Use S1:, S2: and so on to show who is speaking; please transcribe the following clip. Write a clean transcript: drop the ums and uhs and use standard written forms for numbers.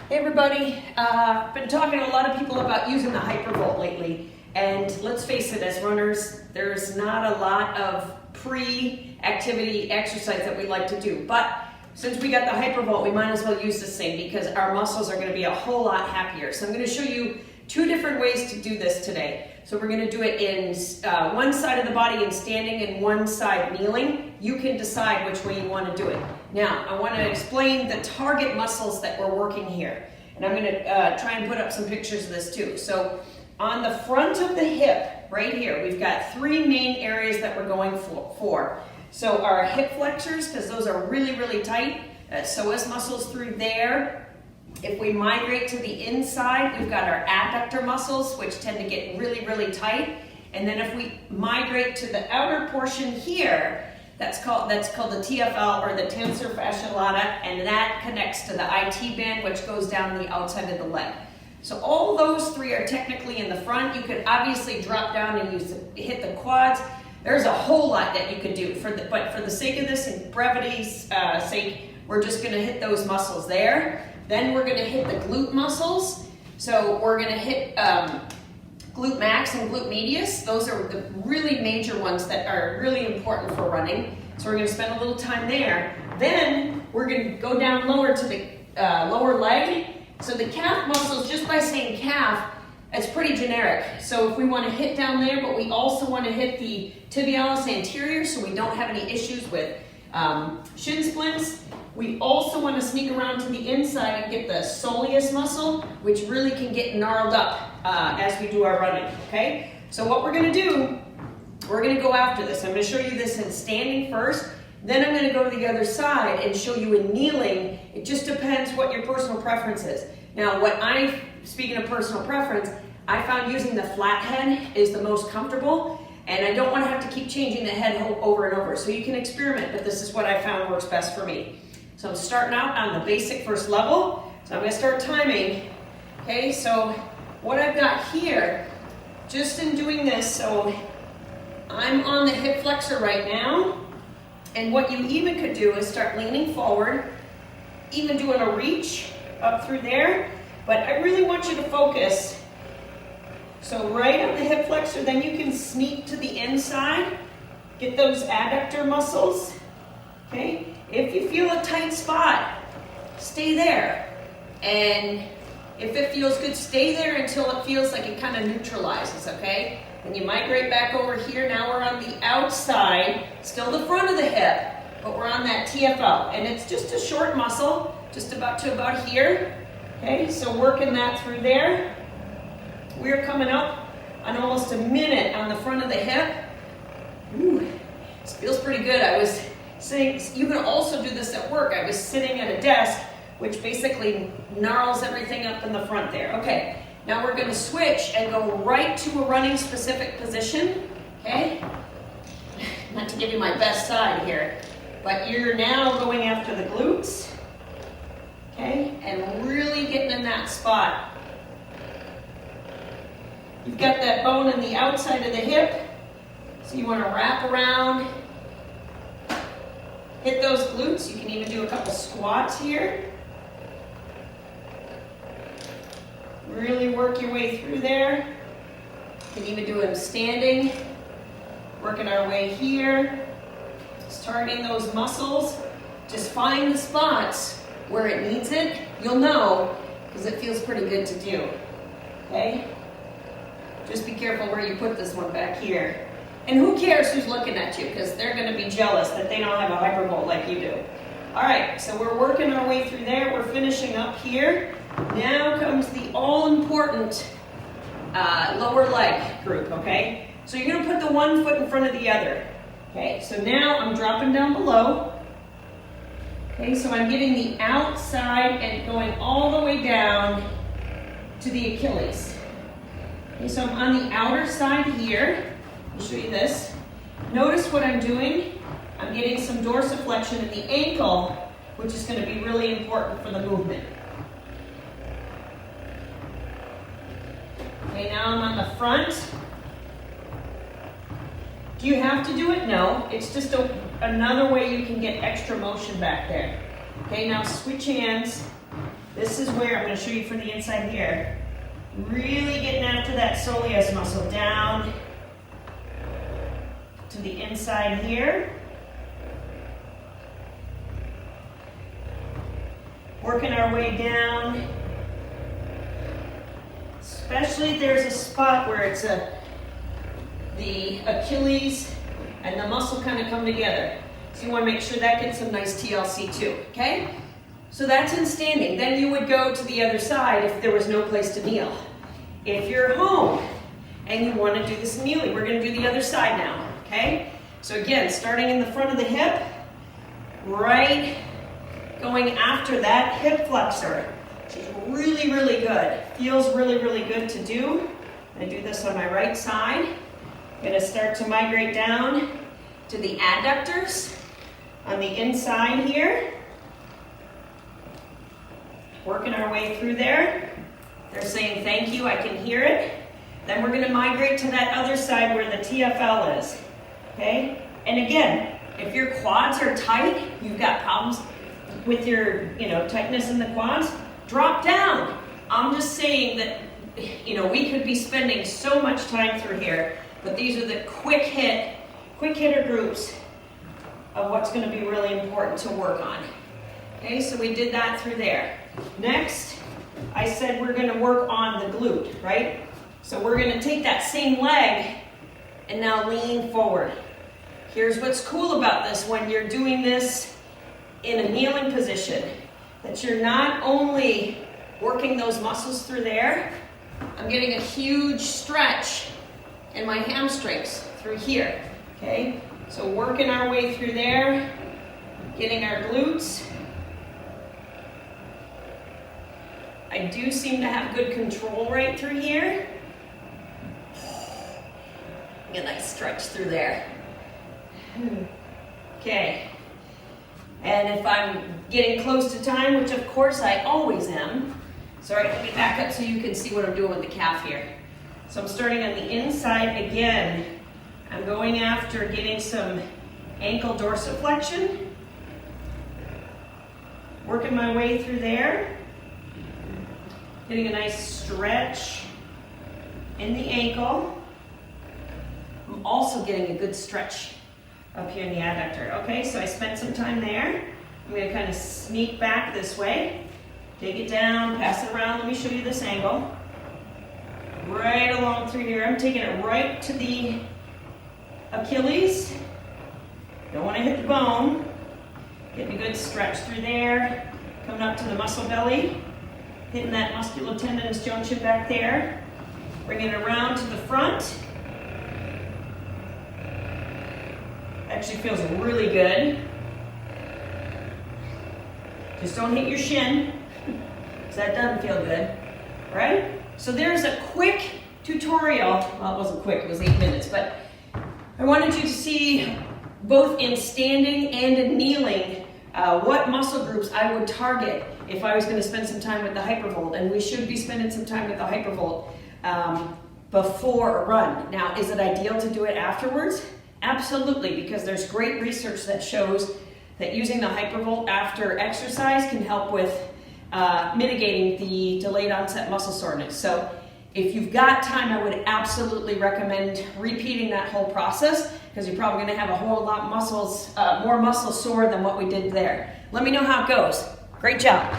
S1: Hey everybody, been talking to a lot of people about using the Hypervolt lately, and let's face it, as runners, there's not a lot of pre-activity exercise that we like to do, but since we got the Hypervolt, we might as well use this thing because our muscles are going to be a whole lot happier. So I'm going to show you two different ways to do this today. So we're going to do it in one side of the body in standing and one side kneeling. You can decide which way you want to do it. Now, I want to explain the target muscles that we're working here. And I'm going to try and put up some pictures of this too. So on the front of the hip, right here, we've got three main areas that we're going for. So our hip flexors, because those are really, really tight. Psoas muscles through there. If we migrate to the inside, we've got our adductor muscles, which tend to get really, really tight. And then if we migrate to the outer portion here, that's called the TFL, or the tensor fasciae lata, and that connects to the IT band, which goes down the outside of the leg. So all those three are technically in the front. You could obviously drop down and hit the quads. There's a whole lot that you could do, but for the sake of this and brevity's sake, we're just going to hit those muscles there. Then we're going to hit the glute muscles. So we're going to hit glute max and glute medius. Those are the really major ones that are really important for running. So we're going to spend a little time there. Then we're going to go down lower to the lower leg. So the calf muscles, just by saying calf, it's pretty generic. So if we want to hit down there, but we also want to hit the tibialis anterior so we don't have any issues with shin splints. We also want to sneak around to the inside and get the soleus muscle, which really can get gnarled up as we do our running, okay? So what we're going to do, we're going to go after this. I'm going to show you this in standing first. Then I'm going to go to the other side and show you in kneeling. It just depends what your personal preference is. Now, speaking of personal preference, I found using the flat head is the most comfortable, and I don't want to have to keep changing the head over and over. So you can experiment, but this is what I found works best for me. So I'm starting out on the basic first level. So I'm going to start timing. Okay, so what I've got here, just in doing this, so I'm on the hip flexor right now. And what you even could do is start leaning forward, even doing a reach up through there. But I really want you to focus. So right on the hip flexor, then you can sneak to the inside, get those adductor muscles, okay? If you feel a tight spot, stay there. And if it feels good, stay there until it feels like it kind of neutralizes, okay? Then you migrate back over here. Now we're on the outside, still the front of the hip, but we're on that TFL. And it's just a short muscle, just about here, okay? So working that through there. We're coming up on almost a minute on the front of the hip. Ooh, this feels pretty good. I was saying, you can also do this at work. I was sitting at a desk, which basically gnarls everything up in the front there. Okay, now we're going to switch and go right to a running specific position. Okay, not to give you my best side here, but you're now going after the glutes. Okay, and really getting in that spot. You've got that bone on the outside of the hip, so you want to wrap around, hit those glutes. You can even do a couple squats here. Really work your way through there. You can even do them standing, working our way here, just targeting those muscles. Just find the spots where it needs it. You'll know, because it feels pretty good to do, okay? Just be careful where you put this one back here. And who cares who's looking at you, because they're going to be jealous that they don't have a Hypervolt like you do. All right, so we're working our way through there. We're finishing up here. Now comes the all-important lower leg group, okay? So you're going to put the one foot in front of the other. Okay, so now I'm dropping down below. Okay, so I'm getting the outside and going all the way down to the Achilles. Okay, so I'm on the outer side here. I'll show you this. Notice what I'm doing. I'm getting some dorsiflexion in the ankle, which is going to be really important for the movement. Okay, now I'm on the front. Do you have to do it? No. It's just another way you can get extra motion back there. Okay, now switch hands. This is where I'm going to show you from the inside here. Really getting after that soleus muscle down to the inside here. Working our way down. Especially if there's a spot where it's the Achilles and the muscle kind of come together. So you want to make sure that gets some nice TLC too, okay? So that's in standing. Then you would go to the other side if there was no place to kneel. If you're home and you want to do this kneeling, we're going to do the other side now, okay? So again, starting in the front of the hip, right, going after that hip flexor, which is really, really good. Feels really, really good to do. I do this on my right side. I'm going to start to migrate down to the adductors on the inside here. Working our way through there. They're saying thank you, I can hear it. Then we're going to migrate to that other side where the TFL is. Okay? And again, if your quads are tight, you've got problems with your, tightness in the quads, drop down. I'm just saying that, we could be spending so much time through here, but these are the quick hitter groups of what's going to be really important to work on. Okay, so we did that through there. Next, I said we're going to work on the glute, right? So we're going to take that same leg and now lean forward. Here's what's cool about this when you're doing this in a kneeling position, that you're not only working those muscles through there, I'm getting a huge stretch in my hamstrings through here, okay? So working our way through there, getting our glutes. I do seem to have good control right through here. Get a nice stretch through there. Okay. And if I'm getting close to time, which of course I always am, sorry, let me back up so you can see what I'm doing with the calf here. So I'm starting on the inside again. I'm going after getting some ankle dorsiflexion. Working my way through there. Getting a nice stretch in the ankle. I'm also getting a good stretch up here in the adductor. Okay, so I spent some time there. I'm going to kind of sneak back this way. Take it down, pass it around. Let me show you this angle. Right along through here. I'm taking it right to the Achilles. Don't want to hit the bone. Getting a good stretch through there. Coming up to the muscle belly. Hitting that musculotendinous junction back there. Bringing it around to the front. Actually feels really good. Just don't hit your shin, because that doesn't feel good, right? So there's a quick tutorial. Well, it wasn't quick, it was 8 minutes, but I wanted you to see both in standing and in kneeling what muscle groups I would target if I was going to spend some time with the Hypervolt, and we should be spending some time with the Hypervolt before a run. Now, is it ideal to do it afterwards? Absolutely, because there's great research that shows that using the Hypervolt after exercise can help with mitigating the delayed onset muscle soreness. So if you've got time, I would absolutely recommend repeating that whole process, because you're probably going to have a whole lot more muscle sore than what we did there. Let me know how it goes. Great job.